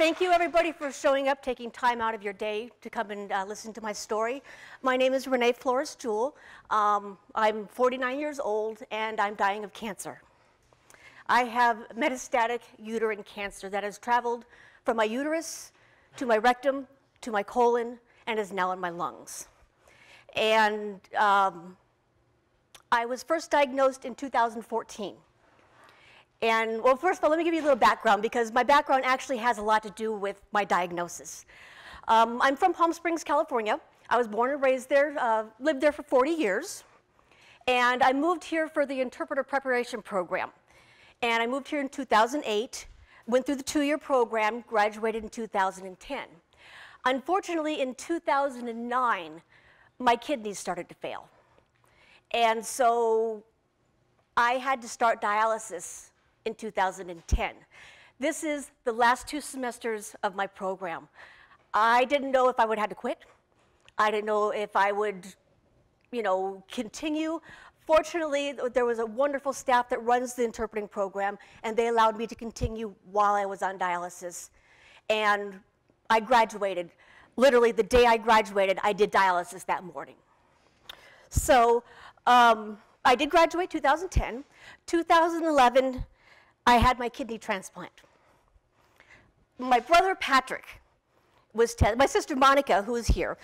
Thank you, everybody, for showing up, taking time out of your day to come and listen to my story. My name is Rene Flores Jewel. I'm 49 years old, and I'm dying of cancer. I have metastatic uterine cancer that has traveled from my uterus to my rectum to my colon and is now in my lungs. And I was first diagnosed in 2014. And, well, first of all, let me give you a little background, because my background actually has a lot to do with my diagnosis. I'm from Palm Springs, California. I was born and raised there, lived there for 40 years. And I moved here for the interpretive preparation program. And I moved here in 2008, went through the 2-year program, graduated in 2010. Unfortunately, in 2009, my kidneys started to fail. And so I had to start dialysis in 2010. This is the last 2 semesters of my program. I didn't know if I would have to quit. I didn't know if I would, continue. Fortunately, there was a wonderful staff that runs the interpreting program, and they allowed me to continue while I was on dialysis. And I graduated. Literally, the day I graduated, I did dialysis that morning. So I did graduate 2010. 2011, I had my kidney transplant. My brother Patrick was tested. My sister Monica, who is here,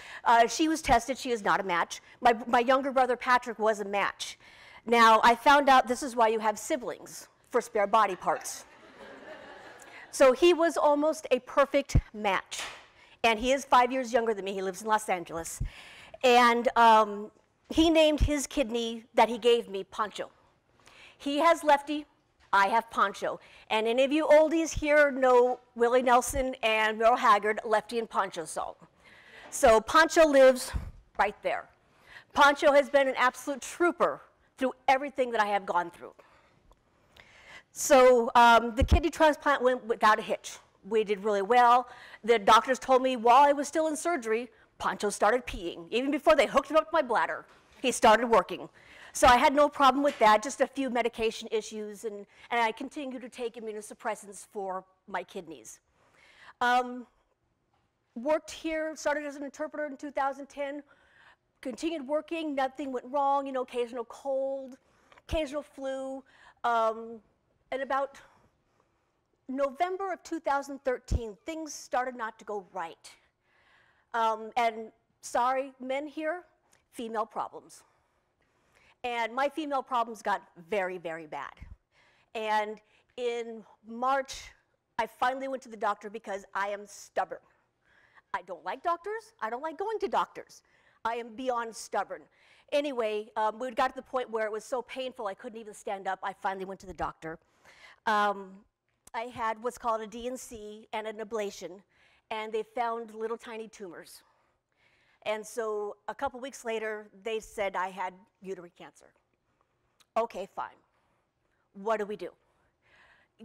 she was tested. She is not a match. My younger brother Patrick was a match. Now, I found out this is why you have siblings, for spare body parts. So he was almost a perfect match. And he is 5 years younger than me. He lives in Los Angeles. And he named his kidney that he gave me Pancho. He has lefty. I have Pancho. And any of you oldies here know Willie Nelson and Merle Haggard, Lefty and Pancho song. So Pancho lives right there. Pancho has been an absolute trooper through everything that I have gone through. So the kidney transplant went without a hitch. We did really well. The doctors told me while I was still in surgery, Pancho started peeing. Even before they hooked him up to my bladder, he started working. So I had no problem with that, just a few medication issues, and I continued to take immunosuppressants for my kidneys. Worked here, started as an interpreter in 2010, continued working, nothing went wrong, occasional cold, occasional flu. And about November of 2013, things started not to go right. And sorry, men here, female problems. And my female problems got very, very bad. And in March, I finally went to the doctor because I am stubborn. I don't like doctors. I don't like going to doctors. I am beyond stubborn. Anyway, we got to the point where it was so painful I couldn't even stand up. I finally went to the doctor. I had what's called a DNC and an ablation, and they found little tiny tumors. And so a couple weeks later, they said I had uterine cancer. Okay, fine. What do we do?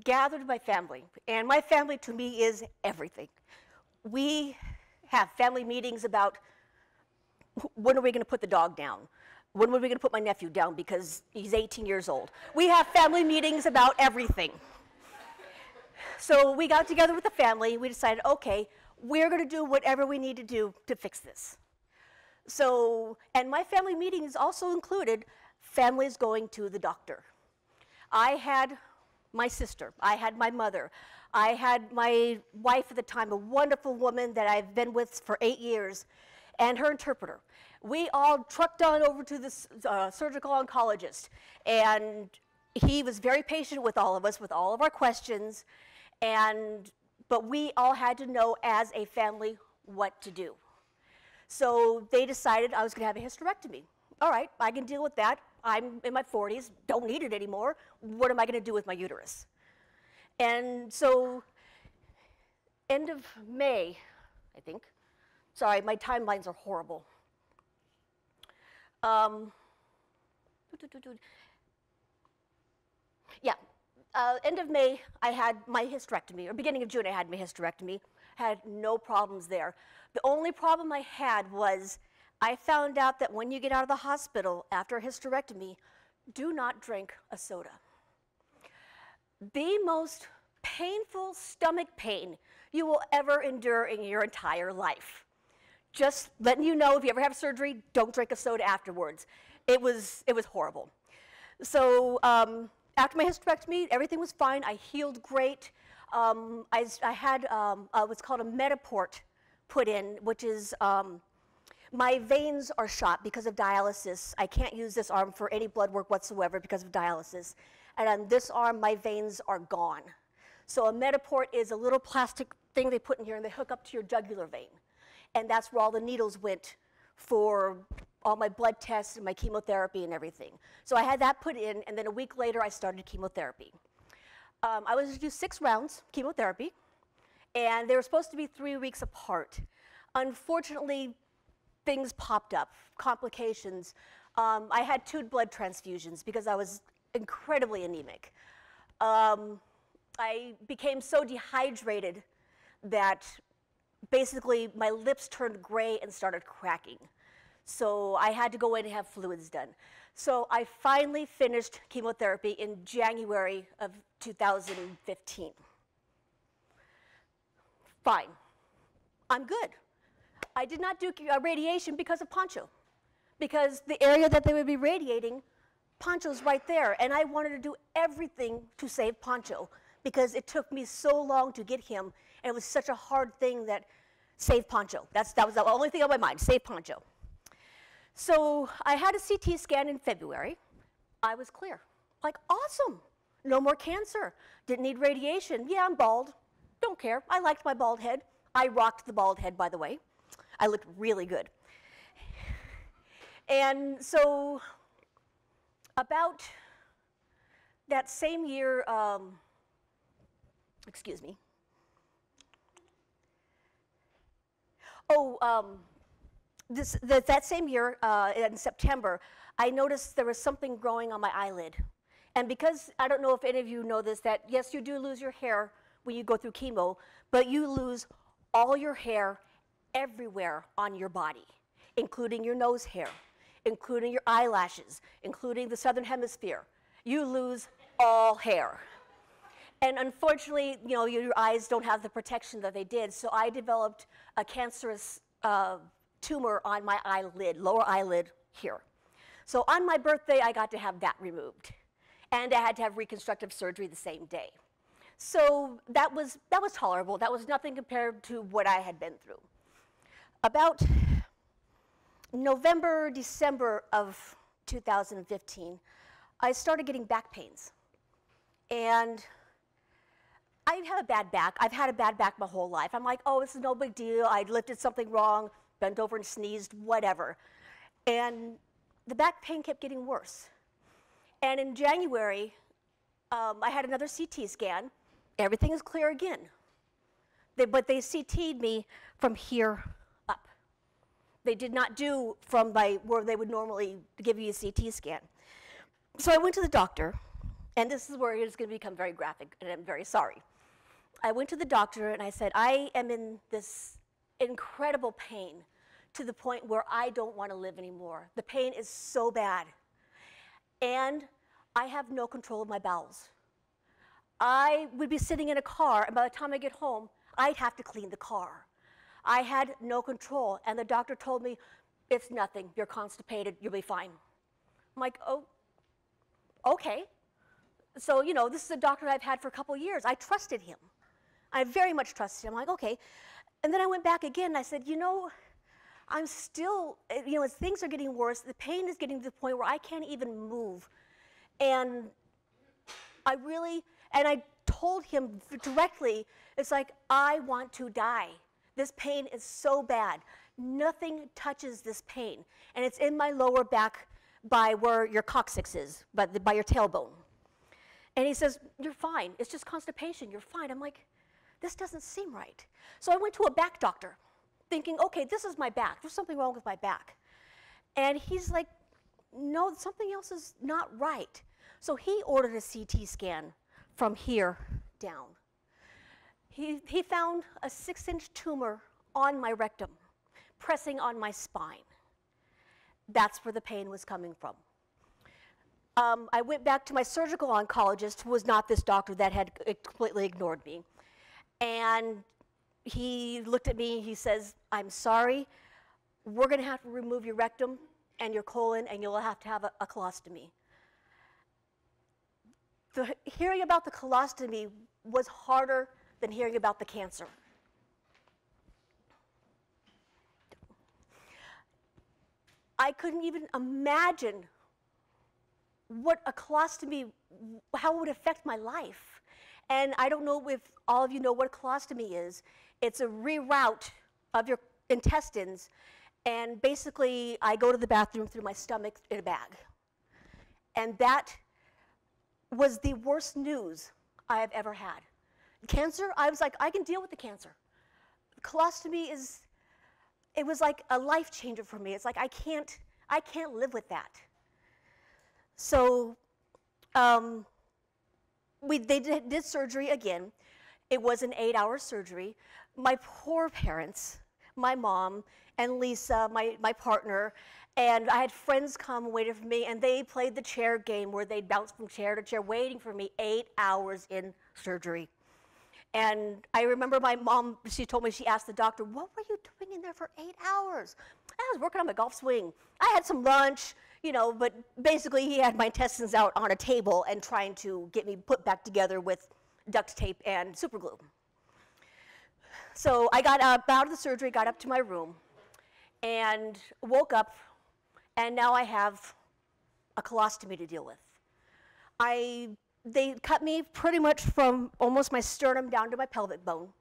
Gathered my family, and my family to me is everything. We have family meetings about when are we going to put the dog down? When are we going to put my nephew down because he's 18 years old? We have family meetings about everything. So we got together with the family. We decided, okay, we're going to do whatever we need to do to fix this. So, and my family meetings also included families going to the doctor. I had my sister. I had my mother. I had my wife at the time, a wonderful woman that I've been with for 8 years, and her interpreter. We all trucked on over to the surgical oncologist, and he was very patient with all of us, with all of our questions, but we all had to know as a family what to do. So they decided I was going to have a hysterectomy. All right, I can deal with that. I'm in my 40s, don't need it anymore. What am I going to do with my uterus? And so end of May, I think. Sorry, my timelines are horrible. End of May, I had my hysterectomy, or beginning of June, I had my hysterectomy. Had no problems there. The only problem I had was I found out that when you get out of the hospital after a hysterectomy, do not drink a soda. The most painful stomach pain you will ever endure in your entire life. Just letting you know, if you ever have surgery, don't drink a soda afterwards. It was horrible. So after my hysterectomy, everything was fine. I healed great. I had what's called a Metaport put in, which is my veins are shot because of dialysis. I can't use this arm for any blood work whatsoever because of dialysis. And on this arm, my veins are gone. So a Metaport is a little plastic thing they put in here, and they hook up to your jugular vein. And that's where all the needles went for all my blood tests and my chemotherapy and everything. So I had that put in, and then a week later, I started chemotherapy. I was to do 6 rounds chemotherapy, and they were supposed to be 3 weeks apart. Unfortunately, things popped up, complications. I had 2 blood transfusions because I was incredibly anemic. I became so dehydrated that basically my lips turned gray and started cracking. So I had to go in and have fluids done. So I finally finished chemotherapy in January of 2015. Fine. I'm good. I did not do radiation because of Poncho, because the area that they would be radiating, Poncho's right there, and I wanted to do everything to save Poncho because it took me so long to get him, and it was such a hard thing that save Poncho. That was the only thing on my mind, save Poncho. So I had a CT scan in February. I was clear. Like, awesome. No more cancer. Didn't need radiation. Yeah, I'm bald. Don't care. I liked my bald head. I rocked the bald head, by the way. I looked really good. And so about that same year, excuse me. That same year, in September, I noticed there was something growing on my eyelid. And because, I don't know if any of you know this, that yes, you do lose your hair when you go through chemo, but you lose all your hair everywhere on your body, including your nose hair, including your eyelashes, including the southern hemisphere. You lose all hair. And unfortunately, you know, your eyes don't have the protection that they did, so I developed a cancerous tumor on my eyelid, lower eyelid here. So on my birthday, I got to have that removed. And I had to have reconstructive surgery the same day. So that was tolerable. That was nothing compared to what I had been through. About November, December of 2015, I started getting back pains. And I have a bad back. I've had a bad back my whole life. I'm like, oh, this is no big deal. I lifted something wrong, bent over and sneezed, whatever. And the back pain kept getting worse. And in January, I had another CT scan. Everything is clear again. But they CT'd me from here up. They did not do from where they would normally give you a CT scan. So I went to the doctor, and this is where it's going to become very graphic, and I'm very sorry. I went to the doctor, and I said, I am in this incredible pain to the point where I don't want to live anymore. The pain is so bad. And I have no control of my bowels. I would be sitting in a car, and by the time I get home, I'd have to clean the car. I had no control, and the doctor told me, it's nothing, you're constipated, you'll be fine. I'm like, oh, okay. So, you know, this is a doctor I've had for a couple of years. I trusted him. I very much trusted him. I'm like, okay. And then I went back again, and I said, you know, I'm still, you know, as things are getting worse, the pain is getting to the point where I can't even move. And I told him directly, it's like, I want to die. This pain is so bad. Nothing touches this pain. And it's in my lower back by where your coccyx is, by your tailbone. And he says, you're fine. It's just constipation. You're fine. I'm like, this doesn't seem right. So I went to a back doctor thinking, okay, this is my back. There's something wrong with my back. And he's like, no, something else is not right. So he ordered a CT scan from here down. He found a 6-inch tumor on my rectum, pressing on my spine. That's where the pain was coming from. I went back to my surgical oncologist, who was not this doctor that had completely ignored me. And he looked at me, he says, "I'm sorry, we're gonna have to remove your rectum and your colon, and you'll have to have a colostomy." Hearing about the colostomy was harder than hearing about the cancer. I couldn't even imagine what a colostomy, how it would affect my life. And I don't know if all of you know what a colostomy is. It's a reroute of your intestines, and basically I go to the bathroom through my stomach in a bag. And that was the worst news I have ever had. Cancer, I was like, I can deal with the cancer. Colostomy it was like a life changer for me. It's like I can't live with that. So they did surgery again. It was an 8-hour surgery. My poor parents, my mom and Lisa, my partner, and I had friends come waiting for me, and they played the chair game where they'd bounce from chair to chair waiting for me, 8 hours in surgery. And I remember my mom, she told me, she asked the doctor, "What were you doing in there for 8 hours?" I was working on my golf swing. I had some lunch, you know, but basically he had my intestines out on a table and trying to get me put back together with duct tape and super glue. So I got up out of the surgery, got up to my room, and woke up, and now I have a colostomy to deal with. They cut me pretty much from almost my sternum down to my pelvic bone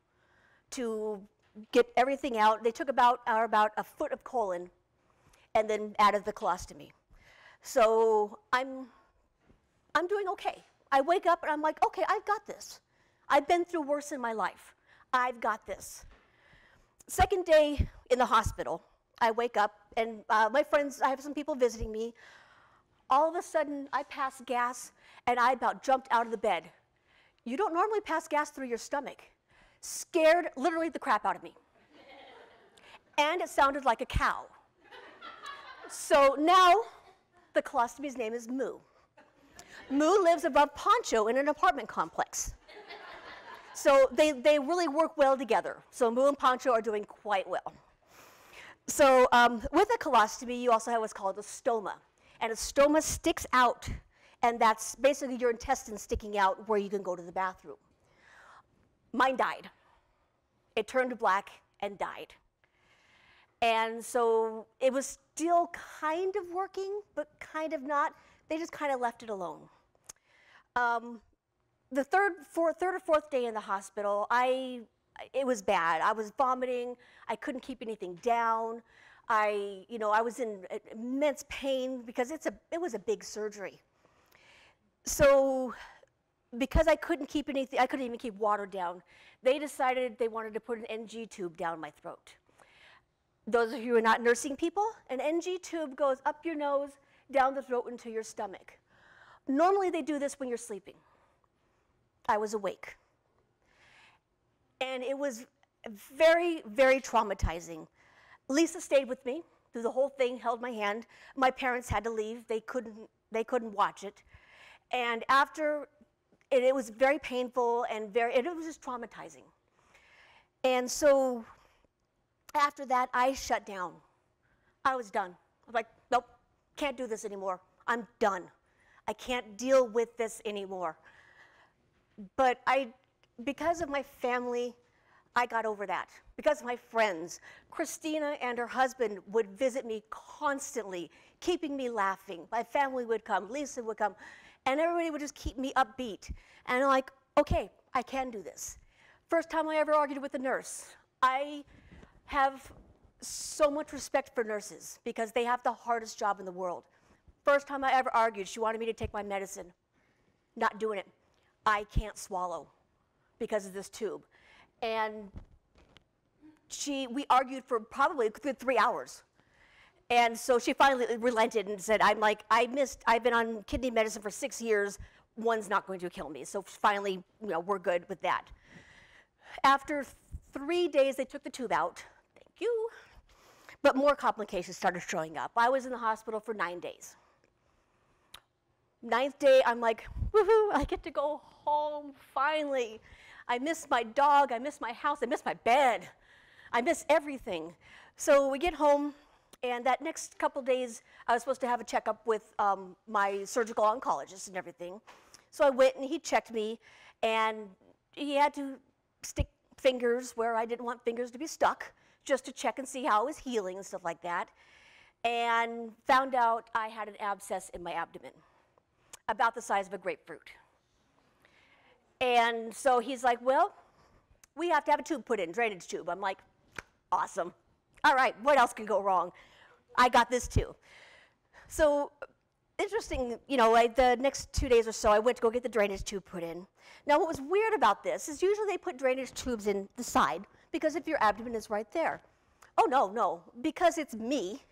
to get everything out. They took about a foot of colon and then added the colostomy. So I'm doing okay. I wake up and I'm like, okay, I've got this. I've been through worse in my life. I've got this. Second day in the hospital, I wake up and my friends, I have some people visiting me. All of a sudden, I passed gas and I about jumped out of the bed. You don't normally pass gas through your stomach. Scared literally the crap out of me. And it sounded like a cow. So now the colostomy's name is Moo. Moo lives above Poncho in an apartment complex. So they really work well together. So Moo and Poncho are doing quite well. So with a colostomy, you also have what's called a stoma. And a stoma sticks out, and that's basically your intestines sticking out where you can go to the bathroom. Mine died. It turned black and died. And so it was still kind of working, but kind of not. They just kind of left it alone. The third or fourth day in the hospital, it was bad. I was vomiting. I couldn't keep anything down. I was in immense pain because it was a big surgery. So because I couldn't even keep water down, they decided they wanted to put an NG tube down my throat. Those of you who are not nursing people, an NG tube goes up your nose, down the throat into your stomach. Normally they do this when you're sleeping. I was awake. And it was very, very traumatizing. Lisa stayed with me through the whole thing, held my hand. My parents had to leave. They couldn't watch it. And after, it was very painful and it was just traumatizing. And so after that, I shut down. I was done. I was like, nope, can't do this anymore. I'm done. I can't deal with this anymore. But because of my family, I got over that. Because of my friends, Christina and her husband would visit me constantly, keeping me laughing. My family would come, Lisa would come, and everybody would just keep me upbeat. And I'm like, okay, I can do this. First time I ever argued with a nurse. I have so much respect for nurses because they have the hardest job in the world. First time I ever argued, she wanted me to take my medicine. Not doing it. I can't swallow because of this tube. And we argued for probably 3 hours. And so she finally relented and said, I've been on kidney medicine for 6 years, one's not going to kill me. So finally, we're good with that. After 3 days, they took the tube out. Thank you. But more complications started showing up. I was in the hospital for 9 days. 9th day, I'm like, woohoo, I get to go home finally. I miss my dog, I miss my house, I miss my bed. I miss everything. So we get home, and that next couple days, I was supposed to have a checkup with my surgical oncologist and everything. So I went, and he checked me, and he had to stick fingers where I didn't want fingers to be stuck, just to check and see how I was healing and stuff like that, and found out I had an abscess in my abdomen, about the size of a grapefruit. And so he's like, well, we have to have a tube put in, drainage tube. I'm like, awesome. All right, what else can go wrong? I got this too. So interesting, you know, the next 2 days or so, I went to go get the drainage tube put in. Now, what was weird about this is usually they put drainage tubes in the side, because if your abdomen is right there. Oh, no, because it's me,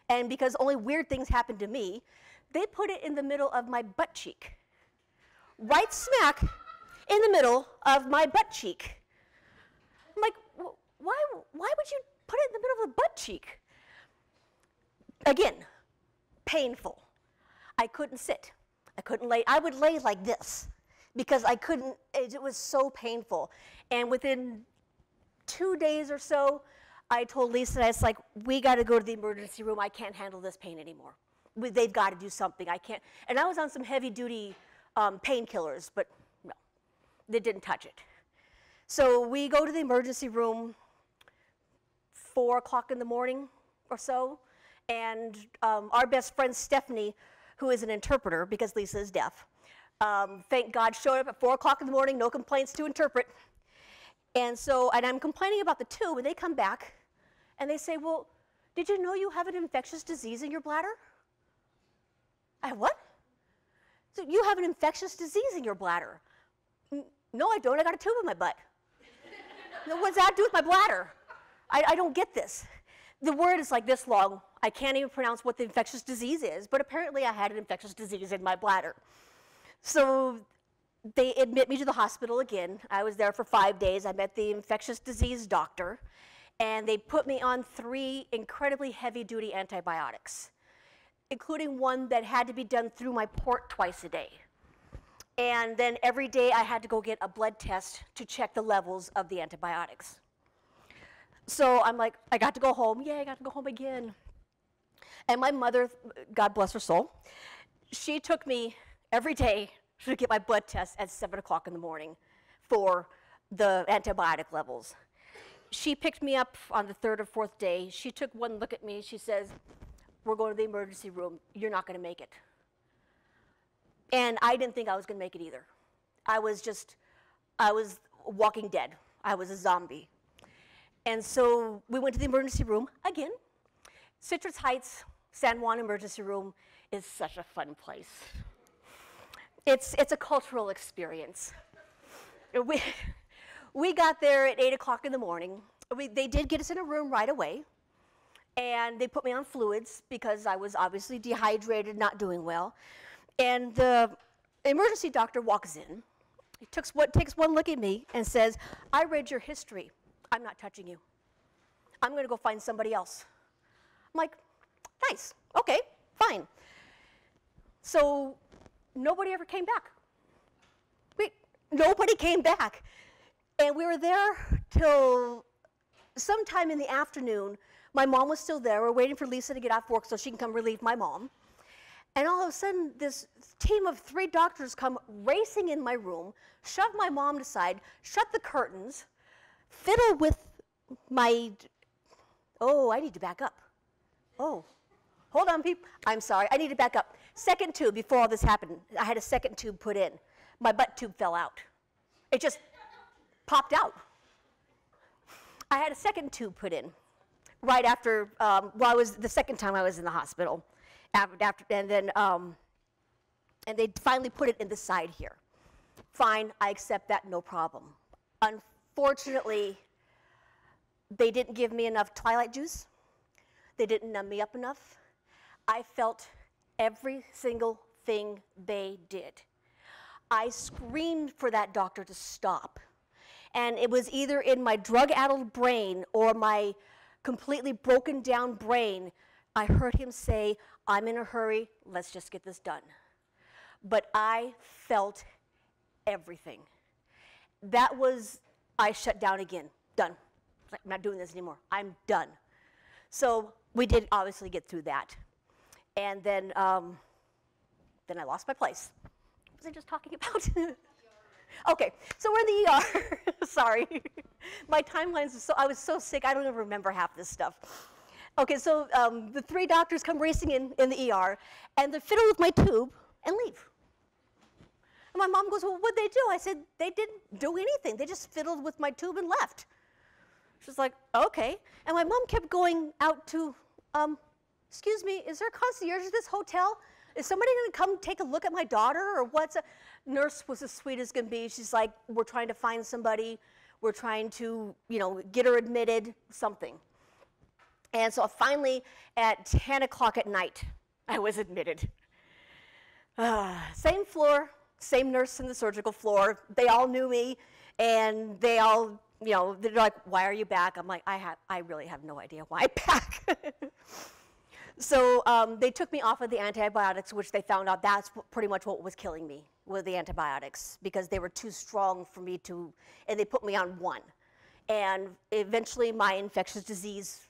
and because only weird things happen to me, they put it in the middle of my butt cheek. Right smack in the middle of my butt cheek. I'm like, why would you put it in the middle of the butt cheek? Again, painful. I couldn't sit. I couldn't lay. I would lay like this because I couldn't, it was so painful. And within 2 days or so, I told Lisa, I was like, we got to go to the emergency room. I can't handle this pain anymore. They've got to do something. I can't. And I was on some heavy-duty painkillers, but no, they didn't touch it. So we go to the emergency room 4 o'clock in the morning or so, and our best friend Stephanie, who is an interpreter because Lisa is deaf, thank God, showed up at 4 o'clock in the morning, no complaints to interpret. And so, and I'm complaining about the tube, and they come back, and they say, well, did you know you have an infectious disease in your bladder? I have what? So you have an infectious disease in your bladder. No, I don't. I got a tube in my butt. No, what does that do with my bladder? I don't get this. The word is like this long. I can't even pronounce what the infectious disease is, but apparently I had an infectious disease in my bladder. So they admit me to the hospital again. I was there for 5 days. I met the infectious disease doctor, and they put me on 3 incredibly heavy-duty antibiotics, including one that had to be done through my port twice a day. And then every day I had to go get a blood test to check the levels of the antibiotics. So I'm like, I got to go home. Yay, I got to go home again. And my mother, God bless her soul, she took me every day to get my blood test at 7 o'clock in the morning for the antibiotic levels. She picked me up on the 3rd or 4th day. She took one look at me. She says, we're going to the emergency room. You're not going to make it. And I didn't think I was going to make it either. I was walking dead. I was a zombie. And so we went to the emergency room again. Citrus Heights, San Juan Emergency Room is such a fun place. It's a cultural experience. We got there at 8 o'clock in the morning. They did get us in a room right away, and they put me on fluids because I was obviously dehydrated, not doing well. And the emergency doctor walks in. He takes one look at me and says, I read your history. I'm not touching you. I'm going to go find somebody else. I'm like, nice, okay, fine. So nobody ever came back. Nobody came back. And we were there till sometime in the afternoon. My mom was still there. We're waiting for Lisa to get off work so she can come relieve my mom. And all of a sudden, this team of 3 doctors come racing in my room, shove my mom aside, shut the curtains, fiddle with my, oh, I need to back up. Oh, hold on, people. I'm sorry, I need to back up. Second tube, before all this happened, I had a second tube put in. My butt tube fell out. It just popped out. I had a second tube put in right after, the second time I was in the hospital. And they finally put it in the side here. Fine, I accept that, no problem. Unfortunately, they didn't give me enough Twilight juice. They didn't numb me up enough. I felt every single thing they did. I screamed for that doctor to stop. And it was either in my drug-addled brain or my completely broken down brain, I heard him say, I'm in a hurry, let's just get this done. but I felt everything. That was, I shut down again, done. Like, I'm not doing this anymore, I'm done. So we did obviously get through that. And then I lost my place. What was I just talking about? Okay, so we're in the ER. Sorry. My timelines, I was so sick, I don't even remember half this stuff. Okay, so the 3 doctors come racing in the ER, and they fiddle with my tube and leave. And my mom goes, well, what'd they do? I said, they didn't do anything. They just fiddled with my tube and left. She's like, okay. And my mom kept going out to, excuse me, is there a concierge at this hotel? Is somebody gonna come take a look at my daughter, or what's a nurse was as sweet as can be. She's like, we're trying to find somebody. We're trying to, get her admitted, something. And so finally, at 10 o'clock at night, I was admitted. Same floor, same nurse in the surgical floor. They all knew me, and they all, they're like, why are you back? I'm like, I really have no idea why I'm back. So they took me off of the antibiotics, which they found out that's pretty much what was killing me, with the antibiotics, because they were too strong for me to, and they put me on one. And eventually my infectious disease,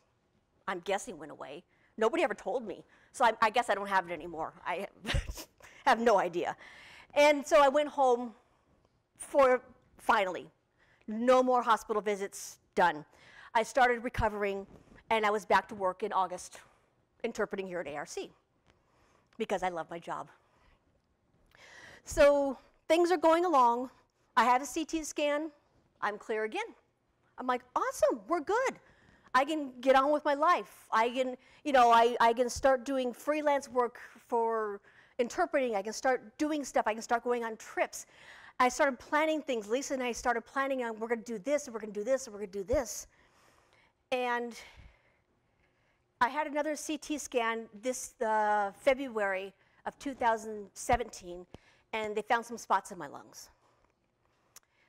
I'm guessing, went away. Nobody ever told me. So I guess I don't have it anymore. I have no idea. And so I went home for, finally, no more hospital visits, done. I started recovering, and I was back to work in August, interpreting here at ARC, because I love my job. So things are going along. I have a CT scan. I'm clear again. I'm like, awesome, we're good. I can get on with my life. I can, I can start doing freelance work for interpreting. I can start doing stuff. I can start going on trips. I started planning things. Lisa and I started planning on, we're going to do this, and we're going to do this, and we're going to do this. And I had another CT scan this February of 2017, and they found some spots in my lungs.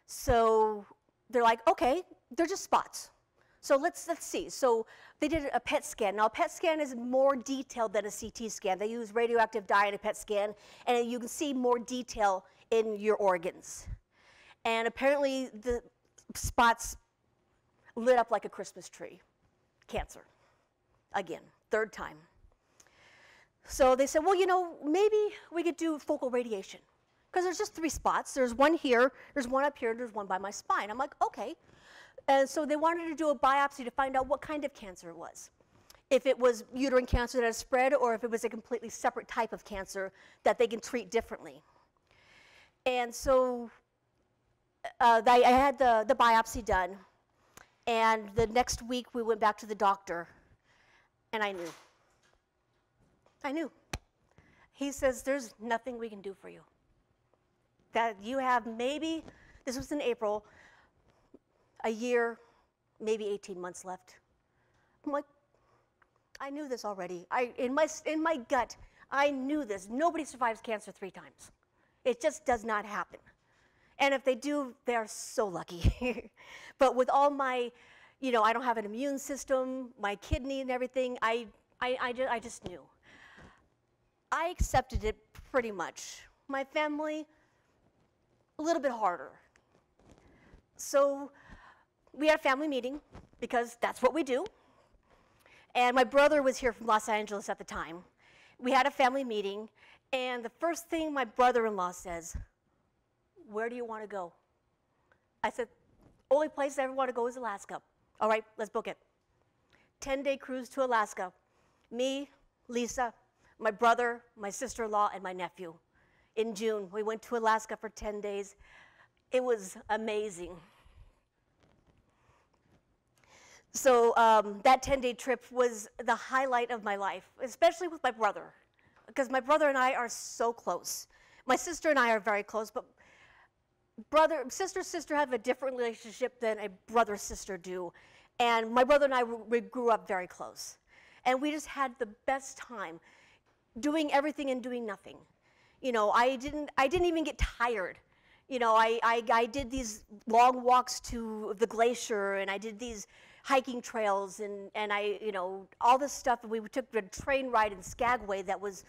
So they're like, okay, they're just spots. So let's see. So they did a PET scan. Now, a PET scan is more detailed than a CT scan. They use radioactive dye in a PET scan, and you can see more detail in your organs. And apparently, the spots lit up like a Christmas tree. Cancer. Again, 3rd time. So they said, well, maybe we could do focal radiation, because there's just 3 spots. There's one here, there's one up here, and there's one by my spine. I'm like, okay. And so they wanted to do a biopsy to find out what kind of cancer it was. If it was uterine cancer that has spread, or if it was a completely separate type of cancer that they can treat differently. And so I had the biopsy done, and the next week we went back to the doctor, and I knew. I knew. He says, there's nothing we can do for you. That you have maybe, this was in April, a year, maybe 18 months left. I'm like, I knew this already. In my gut, I knew this. Nobody survives cancer 3 times. It just does not happen. And if they do, they are so lucky. But with all my, I don't have an immune system, my kidney and everything, I just knew. I accepted it pretty much. My family, a little bit harder. So we had a family meeting, because that's what we do. And my brother was here from Los Angeles at the time. We had a family meeting, and the first thing my brother-in-law says, where do you want to go? I said, only place I ever want to go is Alaska. All right, let's book it. 10-day cruise to Alaska. Me, Lisa, my brother, my sister-in-law, and my nephew. In June, we went to Alaska for 10 days. It was amazing. So that 10-day trip was the highlight of my life, especially with my brother, because my brother and I are so close. My sister and I are very close, but sister have a different relationship than a brother-sister do. And my brother and I, we grew up very close. And we just had the best time doing everything and doing nothing. I didn't even get tired. I did these long walks to the glacier, and I did these hiking trails, and I, all this stuff. We took a train ride in Skagway that was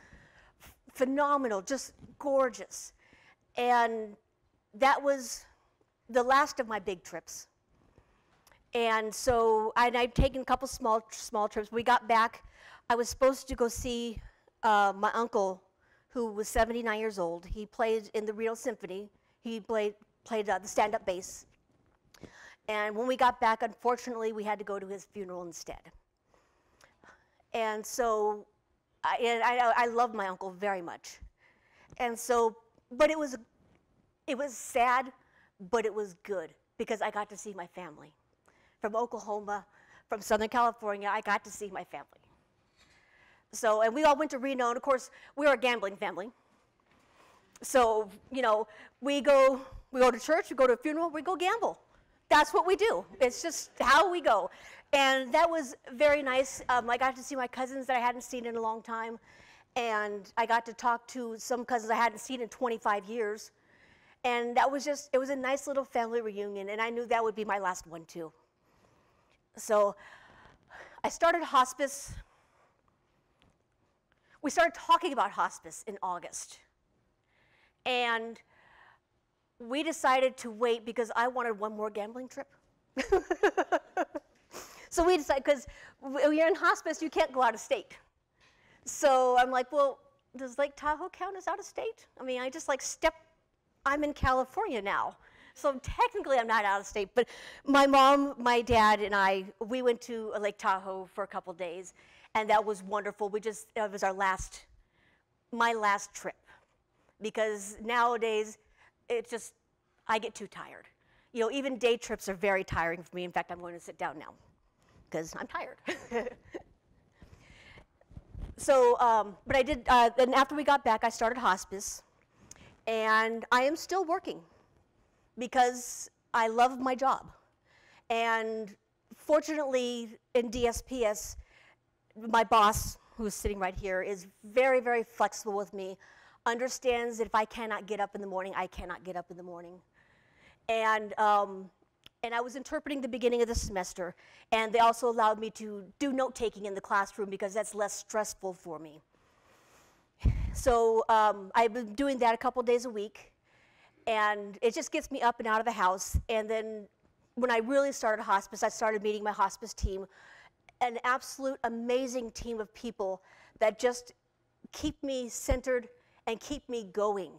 phenomenal, just gorgeous. And that was the last of my big trips. And so I'd taken a couple small trips. We got back. I was supposed to go see my uncle, who was 79 years old. He played in the Reno Symphony. He played the stand-up bass. And when we got back, unfortunately, we had to go to his funeral instead. And so I love my uncle very much. And so, but it was sad, but it was good because I got to see my family. From Oklahoma, from Southern California, I got to see my family. So, and we all went to Reno, and of course, we were a gambling family. So, you know, we go to church, we go to a funeral, we go gamble. That's what we do. It's just how we go. And that was very nice. I got to see my cousins that I hadn't seen in a long time. And I got to talk to some cousins I hadn't seen in 25 years. And that was just, it was a nice little family reunion. And I knew that would be my last one too. So I started hospice. We started talking about hospice in August. And we decided to wait because I wanted one more gambling trip. So we decided, because when you're in hospice, you can't go out of state. So I'm like, well, does Lake Tahoe count as out of state? I mean, I just like I'm in California now. So technically I'm not out of state, but my mom, my dad, and I, we went to Lake Tahoe for a couple days, and that was wonderful. It was my last trip, because nowadays, I get too tired. You know, even day trips are very tiring for me. In fact, I'm going to sit down now, because I'm tired. So, but I did, and after we got back, I started hospice, and I am still working, because I love my job. And fortunately, in DSPS, my boss, who's sitting right here, is very, very flexible with me, understands that if I cannot get up in the morning, I cannot get up in the morning. And I was interpreting the beginning of the semester, and they also allowed me to do note-taking in the classroom because that's less stressful for me. So I've been doing that a couple days a week, and it just gets me up and out of the house. And then when I really started hospice, I started meeting my hospice team, an absolute amazing team of people that just keep me centered and keep me going.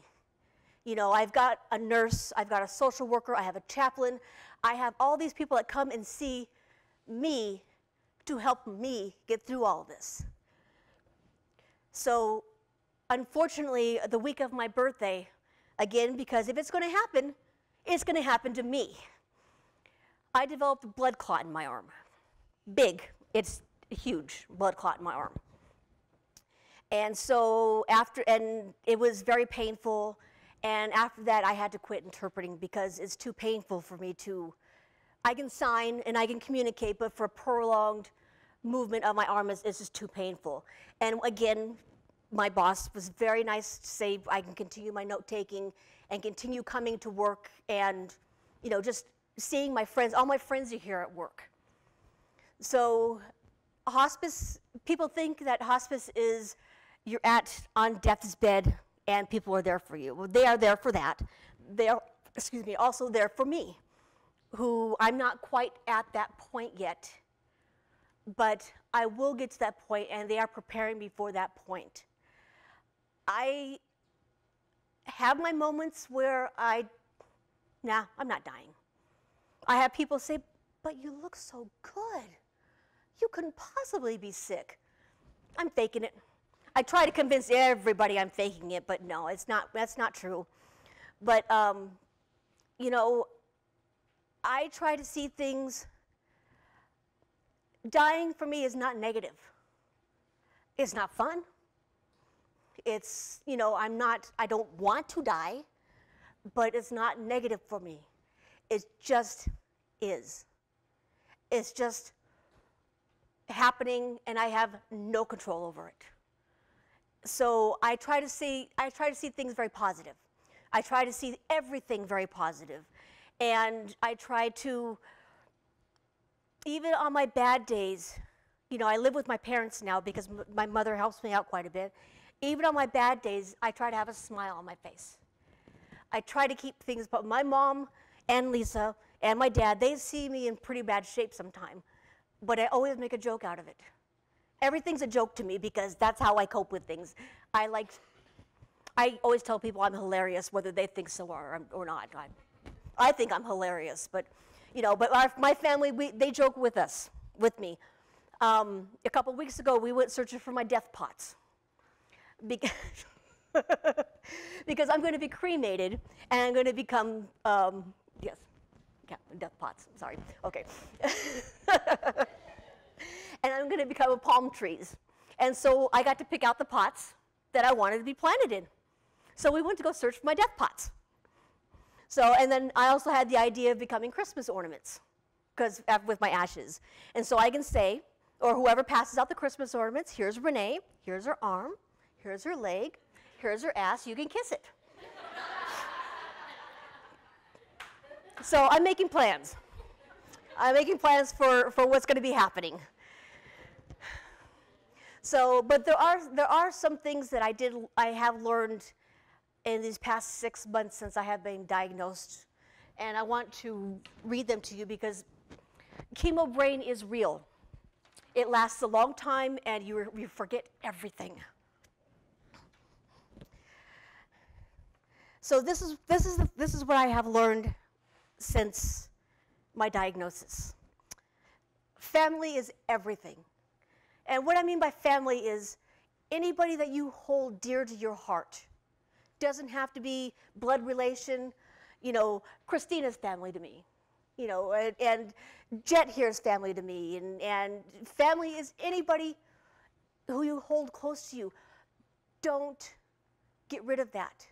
You know, I've got a nurse, I've got a social worker, I have a chaplain, I have all these people that come and see me to help me get through all of this. So, unfortunately, the week of my birthday, again, because if it's going to happen to me. I developed a blood clot in my arm. Big, it's a huge blood clot in my arm. And so and it was very painful, and after that I had to quit interpreting because it's too painful for me I can sign and I can communicate, but for a prolonged movement of my arm, it's just too painful. And again, my boss was very nice to say I can continue my note-taking and continue coming to work and, you know, just seeing my friends. All my friends are here at work. So hospice, people think that hospice is you're on death's bed and people are there for you. Well, they are there for that. They are, also there for me, who I'm not quite at that point yet, but I will get to that point, and they are preparing me for that point. I have my moments where I'm not dying. I have people say, but you look so good. You couldn't possibly be sick. I'm faking it. I try to convince everybody I'm faking it, but no, that's not true. But, you know, I try to see things. Dying for me is not negative. It's not fun. It's, you know, I don't want to die, but it's not negative for me. It just is. It's just happening, and I have no control over it. So I try to see things very positive. I try to see everything very positive. And I try to, even on my bad days, you know, I live with my parents now because my mother helps me out quite a bit. Even on my bad days, I try to have a smile on my face. I try to keep things, but my mom and Lisa and my dad, they see me in pretty bad shape sometime, but I always make a joke out of it. Everything's a joke to me because that's how I cope with things. I always tell people I'm hilarious, whether they think so or not. I think I'm hilarious, but my family, they joke with me. A couple weeks ago, we went searching for my death pots because I'm going to be cremated and I'm going to become, yes, yeah, death pots, sorry, okay. And I'm going to become a palm trees. And so I got to pick out the pots that I wanted to be planted in. So we went to go search for my death pots. So, and then I also had the idea of becoming Christmas ornaments with my ashes. And so I can say, or whoever passes out the Christmas ornaments, here's Renee, here's her arm, here's her leg, here's her ass, you can kiss it. So I'm making plans. I'm making plans for what's going to be happening. So, but there are some things that I have learned in these past 6 months since I have been diagnosed, and I want to read them to you because chemo brain is real. It lasts a long time, and you forget everything. So this is what I have learned since my diagnosis. Family is everything. And what I mean by family is anybody that you hold dear to your heart. Doesn't have to be blood relation. Christina's family to me. And Jet here's family to me. And family is anybody who you hold close to you. Don't get rid of that.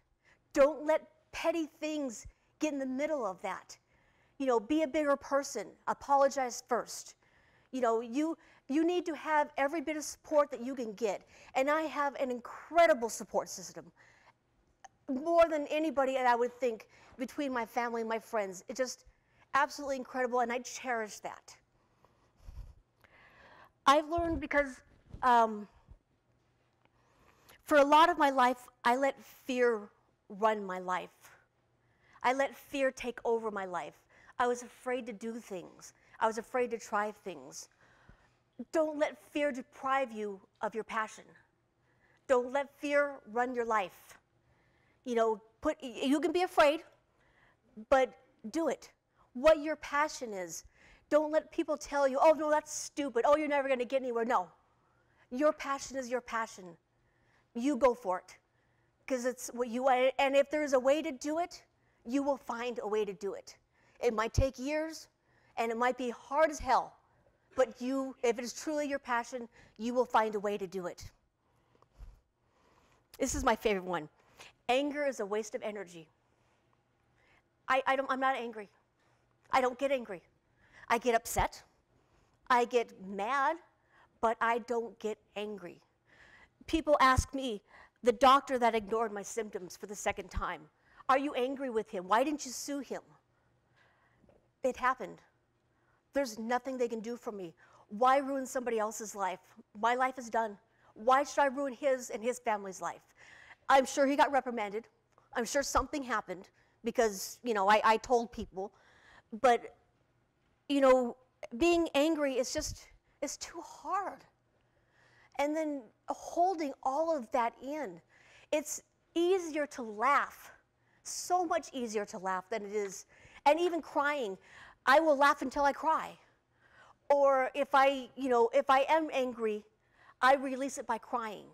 Don't let petty things get in the middle of that. Be a bigger person. Apologize first. You need to have every bit of support that you can get. And I have an incredible support system. More than anybody that I would think between my family and my friends. It's just absolutely incredible, and I cherish that. I've learned because for a lot of my life, I let fear run my life. I let fear take over my life. I was afraid to do things. I was afraid to try things. Don't let fear deprive you of your passion. Don't let fear run your life. You can be afraid, but do it. What your passion is. Don't let people tell you, oh, no, that's stupid. Oh, you're never going to get anywhere. No. Your passion is your passion. You go for it. Because it's what you want. And if there's a way to do it, you will find a way to do it. It might take years, and it might be hard as hell. But if it is truly your passion, you will find a way to do it. This is my favorite one. Anger is a waste of energy. I'm not angry. I don't get angry. I get upset. I get mad, but I don't get angry. People ask me, the doctor that ignored my symptoms for the second time, are you angry with him? Why didn't you sue him? It happened. There's nothing they can do for me. Why ruin somebody else's life? My life is done. Why should I ruin his and his family's life? I'm sure he got reprimanded. I'm sure something happened because, I told people. But, being angry is too hard. And then holding all of that in, it's easier to laugh, so much easier to laugh than it is. And even crying, I will laugh until I cry. Or if I am angry, I release it by crying.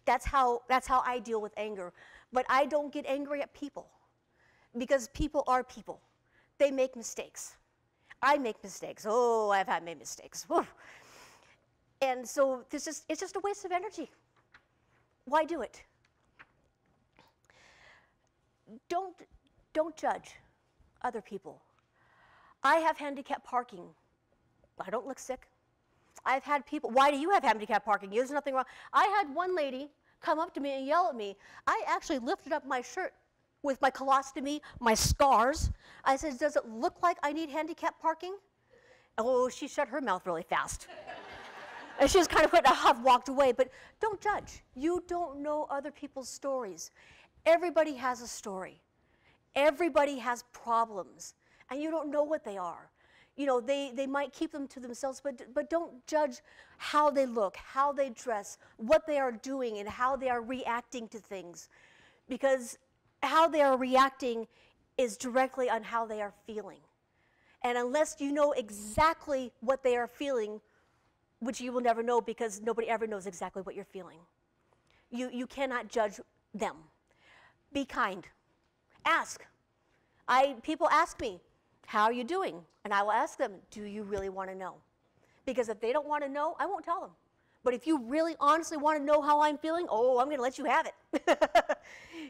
That's how I deal with anger. But I don't get angry at people because people are people. They make mistakes. I make mistakes. Oh, I've made mistakes. Whew. And so it's just a waste of energy. Why do it? Don't judge other people. I have handicapped parking. I don't look sick. I've had people, why do you have handicapped parking? There's nothing wrong. I had one lady come up to me and yell at me. I actually lifted up my shirt with my colostomy, my scars. I said, does it look like I need handicapped parking? Oh, she shut her mouth really fast. And she was kind of put, I've walked away, but don't judge. You don't know other people's stories. Everybody has a story. Everybody has problems, and you don't know what they are. You know, they might keep them to themselves, but don't judge how they look, how they dress, what they are doing, and how they are reacting to things. Because how they are reacting is directly on how they are feeling. And unless you know exactly what they are feeling, which you will never know because nobody ever knows exactly what you're feeling, you cannot judge them. Be kind. Ask. People ask me, how are you doing? And I will ask them, do you really want to know? Because if they don't want to know, I won't tell them. But if you really honestly want to know how I'm feeling, oh, I'm going to let you have it.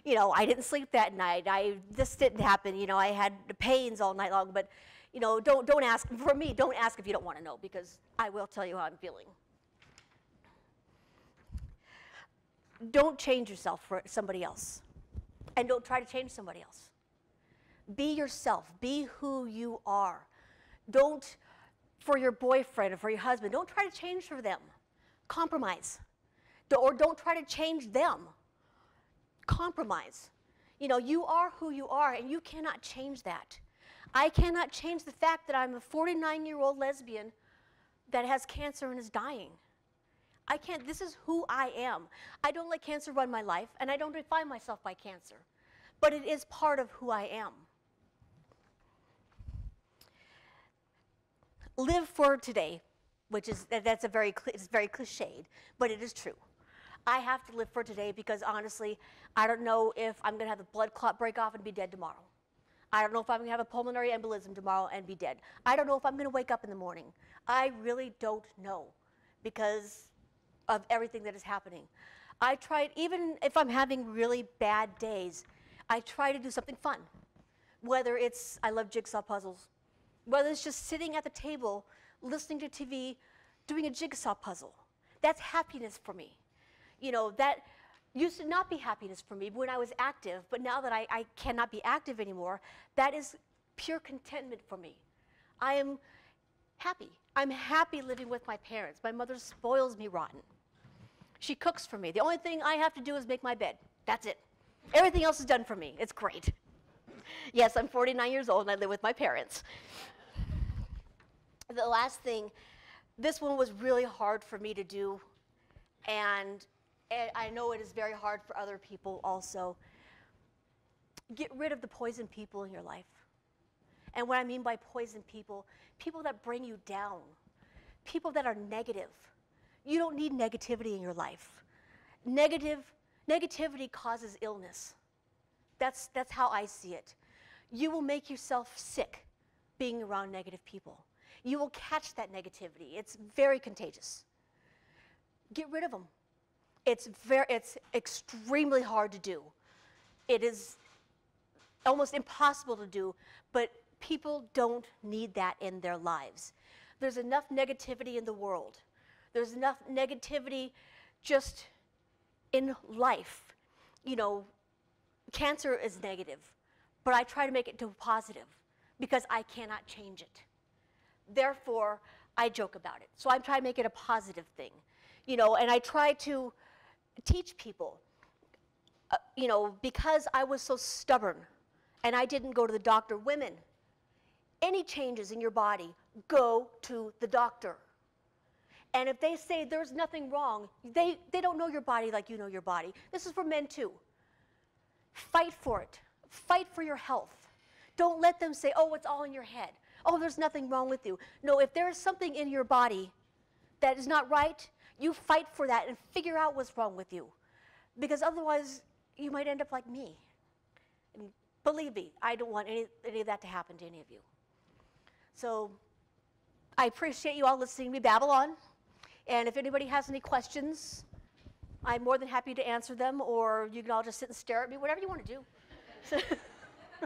You know, I didn't sleep that night. This didn't happen. You know, I had the pains all night long. But, you know, don't ask. For me, don't ask if you don't want to know, because I will tell you how I'm feeling. Don't change yourself for somebody else. And don't try to change somebody else. Be yourself. Be who you are. Don't, for your boyfriend or for your husband, don't try to change for them. Compromise. Or don't try to change them. Compromise. You know, you are who you are, and you cannot change that. I cannot change the fact that I'm a 49-year-old lesbian that has cancer and is dying. I can't, this is who I am. I don't let cancer run my life, and I don't define myself by cancer. But it is part of who I am. Live for today, which is, it's very cliched, but it is true. I have to live for today because honestly, I don't know if I'm going to have a blood clot break off and be dead tomorrow. I don't know if I'm going to have a pulmonary embolism tomorrow and be dead. I don't know if I'm going to wake up in the morning. I really don't know because of everything that is happening. I try, even if I'm having really bad days, I try to do something fun. Whether it's, I love jigsaw puzzles. Whether it's just sitting at the table, listening to TV, doing a jigsaw puzzle. That's happiness for me. You know, that used to not be happiness for me when I was active, but now that I cannot be active anymore, that is pure contentment for me. I am happy. I'm happy living with my parents. My mother spoils me rotten. She cooks for me. The only thing I have to do is make my bed. That's it. Everything else is done for me. It's great. Yes, I'm 49 years old and I live with my parents. The last thing, this one was really hard for me to do, and I know it is very hard for other people also. Get rid of the poison people in your life. And what I mean by poison people, people that bring you down, people that are negative. You don't need negativity in your life. Negativity causes illness. That's how I see it. You will make yourself sick being around negative people. You will catch that negativity. It's very contagious. Get rid of them. It's extremely hard to do. It is almost impossible to do, but people don't need that in their lives. There's enough negativity in the world. There's enough negativity just in life. You know, cancer is negative, but I try to make it to positive because I cannot change it. Therefore, I joke about it. So I'm trying to make it a positive thing. You know, and I try to teach people, you know, because I was so stubborn and I didn't go to the doctor. Women, any changes in your body, go to the doctor. And if they say there's nothing wrong, they don't know your body like you know your body. This is for men too. Fight for it. Fight for your health. Don't let them say, oh, it's all in your head. Oh, there's nothing wrong with you. No, if there is something in your body that is not right, you fight for that and figure out what's wrong with you. Because otherwise, you might end up like me. And believe me, I don't want any of that to happen to any of you. So I appreciate you all listening to me babble on. And if anybody has any questions, I'm more than happy to answer them, or you can all just sit and stare at me, whatever you want to do.